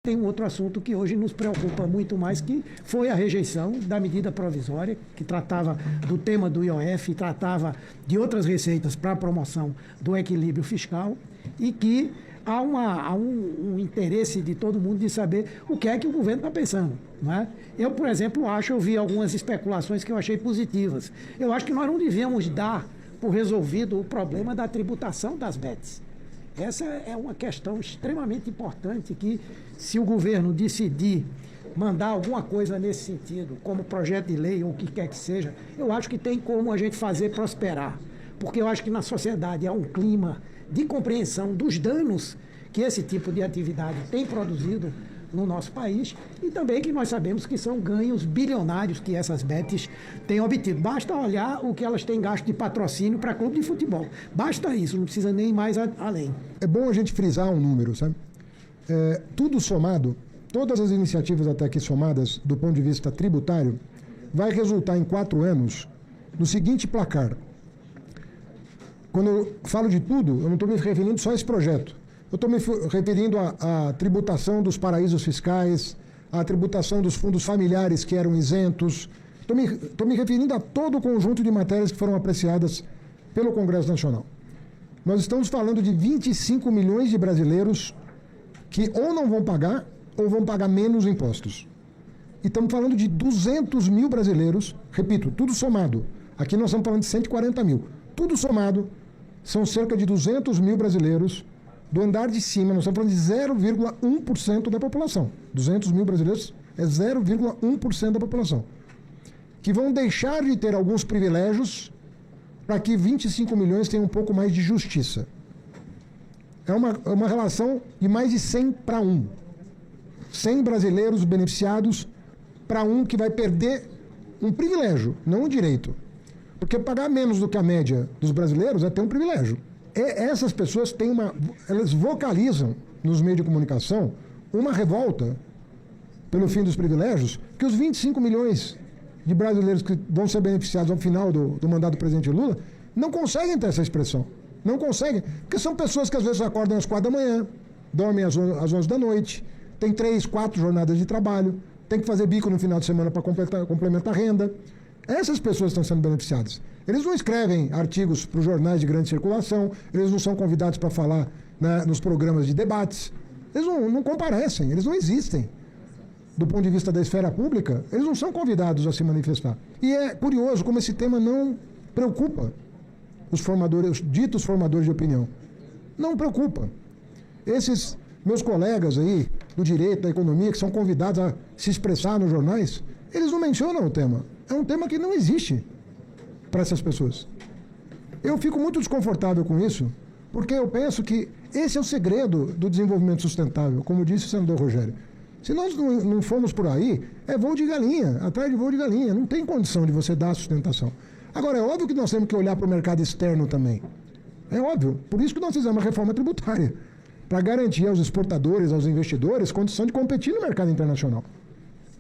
Tem um outro assunto que hoje nos preocupa muito mais, que foi a rejeição da medida provisória, que tratava do tema do IOF, tratava de outras receitas para a promoção do equilíbrio fiscal, e que há um interesse de todo mundo de saber o que é que o governo está pensando. Não é? Eu, por exemplo, eu vi algumas especulações que eu achei positivas. Eu acho que nós não devíamos dar por resolvido o problema da tributação das bets. Essa é uma questão extremamente importante que, se o governo decidir mandar alguma coisa nesse sentido, como projeto de lei ou o que quer que seja, eu acho que tem como a gente fazer prosperar. Porque eu acho que na sociedade há um clima de compreensão dos danos que esse tipo de atividade tem produzido no nosso país, e também que nós sabemos que são ganhos bilionários que essas bets têm obtido. Basta olhar o que elas têm gasto de patrocínio para clube de futebol. Basta isso, não precisa nem mais além. É bom a gente frisar um número, sabe? Tudo somado, todas as iniciativas até aqui somadas, do ponto de vista tributário, vai resultar em 4 anos no seguinte placar. Quando eu falo de tudo, eu não estou me referindo só a esse projeto. Eu estou me referindo à tributação dos paraísos fiscais, à tributação dos fundos familiares que eram isentos. Estou me referindo a todo o conjunto de matérias que foram apreciadas pelo Congresso Nacional. Nós estamos falando de 25 milhões de brasileiros que ou não vão pagar ou vão pagar menos impostos. E estamos falando de 200 mil brasileiros, repito, tudo somado. Aqui nós estamos falando de 140 mil. Tudo somado, são cerca de 200 mil brasileiros do andar de cima. Nós estamos falando de 0,1% da população. 200 mil brasileiros é 0,1% da população. Que vão deixar de ter alguns privilégios para que 25 milhões tenham um pouco mais de justiça. É uma relação de mais de 100 para 1. 100 brasileiros beneficiados para um que vai perder um privilégio, não um direito. Porque pagar menos do que a média dos brasileiros é ter um privilégio. Essas pessoas elas vocalizam nos meios de comunicação uma revolta pelo fim dos privilégios, que os 25 milhões de brasileiros que vão ser beneficiados ao final do mandato do presidente Lula não conseguem ter essa expressão. Não conseguem, porque são pessoas que às vezes acordam às 4 da manhã, dormem às 11 da noite, tem 3, 4 jornadas de trabalho, tem que fazer bico no final de semana para complementar a renda. Essas pessoas estão sendo beneficiadas. Eles não escrevem artigos para os jornais de grande circulação, eles não são convidados para falar, né, nos programas de debates, eles não comparecem, eles não existem. Do ponto de vista da esfera pública, eles não são convidados a se manifestar. E é curioso como esse tema não preocupa os ditos formadores de opinião. Não preocupa. Esses meus colegas aí do direito, da economia, que são convidados a se expressar nos jornais, eles não mencionam o tema. É um tema que não existe para essas pessoas. Eu fico muito desconfortável com isso, porque eu penso que esse é o segredo do desenvolvimento sustentável, como disse o senador Rogério. Se nós não formos por aí, é voo de galinha, atrás de voo de galinha. Não tem condição de você dar sustentação. Agora, é óbvio que nós temos que olhar para o mercado externo também. É óbvio. Por isso que nós fizemos a reforma tributária, para garantir aos exportadores, aos investidores, condição de competir no mercado internacional.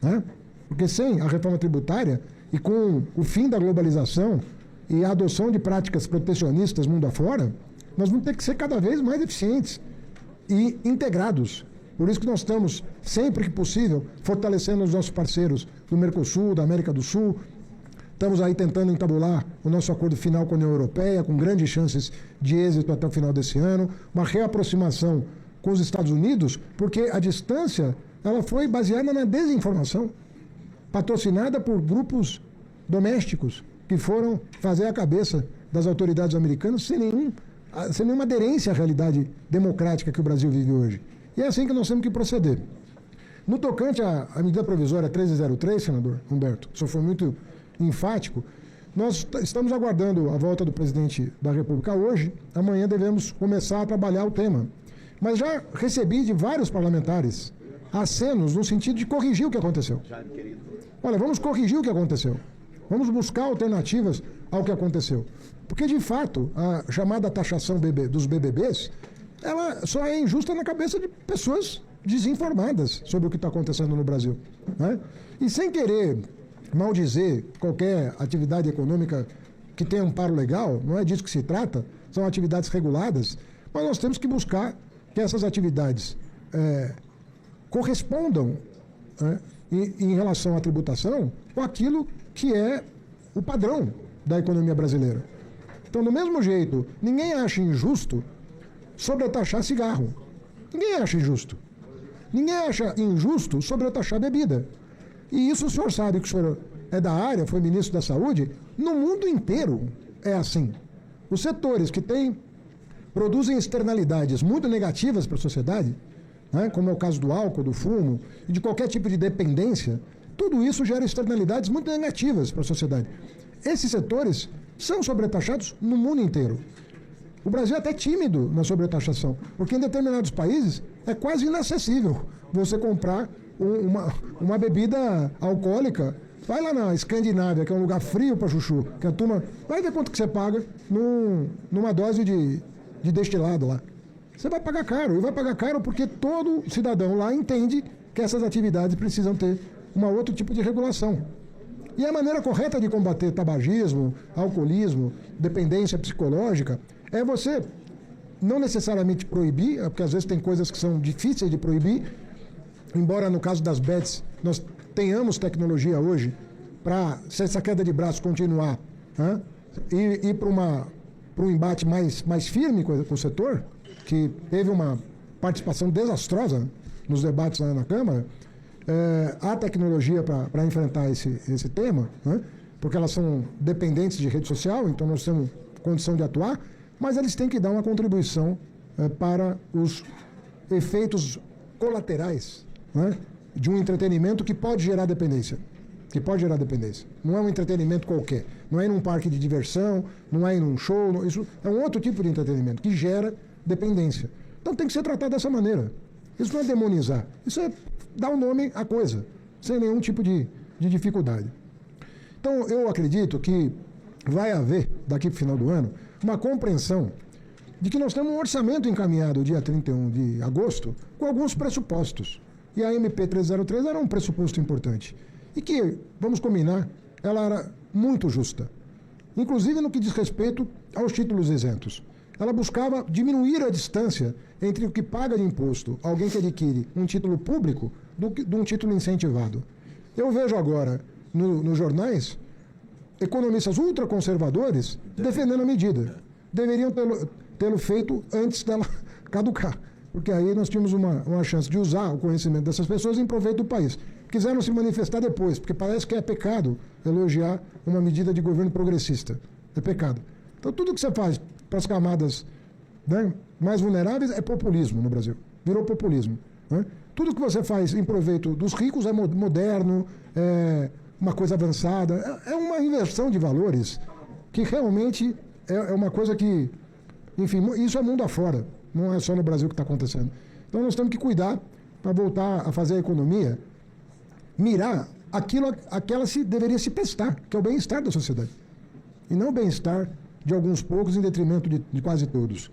Né? Porque sem a reforma tributária e com o fim da globalização e a adoção de práticas protecionistas mundo afora, nós vamos ter que ser cada vez mais eficientes e integrados. Por isso que nós estamos, sempre que possível, fortalecendo os nossos parceiros do Mercosul, da América do Sul. Estamos aí tentando entabular o nosso acordo final com a União Europeia, com grandes chances de êxito até o final desse ano. Uma reaproximação com os Estados Unidos, porque a distância ela foi baseada na desinformação, patrocinada por grupos domésticos que foram fazer a cabeça das autoridades americanas sem nenhuma aderência à realidade democrática que o Brasil vive hoje. E é assim que nós temos que proceder. No tocante à medida provisória 1303, senador Humberto, o senhor foi muito enfático, nós estamos aguardando a volta do presidente da República hoje. Amanhã devemos começar a trabalhar o tema. Mas já recebi de vários parlamentares acenos no sentido de corrigir o que aconteceu. Olha, vamos corrigir o que aconteceu. Vamos buscar alternativas ao que aconteceu. Porque, de fato, a chamada taxação dos BBBs, ela só é injusta na cabeça de pessoas desinformadas sobre o que está acontecendo no Brasil. Né? E sem querer maldizer qualquer atividade econômica que tenha amparo legal, não é disso que se trata, são atividades reguladas, mas nós temos que buscar que essas atividades correspondam, né, em relação à tributação com aquilo que é o padrão da economia brasileira. Então, do mesmo jeito, ninguém acha injusto sobretaxar cigarro. Ninguém acha injusto. Ninguém acha injusto sobretaxar bebida. E isso o senhor sabe, que o senhor é da área, foi ministro da Saúde, no mundo inteiro é assim. Os setores que produzem externalidades muito negativas para a sociedade, né, como é o caso do álcool, do fumo e de qualquer tipo de dependência, tudo isso gera externalidades muito negativas para a sociedade. Esses setores são sobretaxados no mundo inteiro. O Brasil é até tímido na sobretaxação, porque em determinados países é quase inacessível você comprar uma bebida alcoólica. Vai lá na Escandinávia, que é um lugar frio para chuchu, que a turma vai ver quanto que você paga numa dose de destilado lá. Você vai pagar caro, e vai pagar caro porque todo cidadão lá entende que essas atividades precisam ter um outro tipo de regulação. E a maneira correta de combater tabagismo, alcoolismo, dependência psicológica, é você não necessariamente proibir, porque às vezes tem coisas que são difíceis de proibir, embora no caso das bets nós tenhamos tecnologia hoje para, se essa queda de braço continuar, né, ir para um embate mais firme com o setor, que teve uma participação desastrosa nos debates lá na Câmara. Há tecnologia para enfrentar esse tema, né, porque elas são dependentes de rede social, então nós temos condição de atuar, mas eles têm que dar uma contribuição para os efeitos colaterais, né, de um entretenimento que pode gerar dependência. Não é um entretenimento qualquer. Não é em um parque de diversão, não é em um show. Isso é um outro tipo de entretenimento que gera dependência. Então tem que ser tratado dessa maneira. Isso não é demonizar. Isso é dar um nome à coisa, sem nenhum tipo de dificuldade. Então eu acredito que vai haver, daqui para o final do ano, uma compreensão de que nós temos um orçamento encaminhado dia 31 de agosto com alguns pressupostos. E a MP 303 era um pressuposto importante. E que, vamos combinar, ela era muito justa. Inclusive no que diz respeito aos títulos isentos. Ela buscava diminuir a distância entre o que paga de imposto alguém que adquire um título público de um título incentivado. Eu vejo agora nos jornais economistas ultraconservadores defendendo a medida. Deveriam tê-lo feito antes dela caducar, porque aí nós tínhamos uma chance de usar o conhecimento dessas pessoas em proveito do país. Quiseram se manifestar depois, porque parece que é pecado elogiar uma medida de governo progressista. É pecado. Então tudo que você faz para as camadas, né, mais vulneráveis é populismo no Brasil. Virou populismo. Né? Tudo que você faz em proveito dos ricos é moderno, é uma coisa avançada. É uma inversão de valores que realmente é uma coisa que, enfim, isso é mundo afora. Não é só no Brasil que está acontecendo. Então nós temos que cuidar para voltar a fazer a economia mirar aquilo a que ela deveria se prestar, que é o bem-estar da sociedade. E não o bem-estar de alguns poucos em detrimento de quase todos.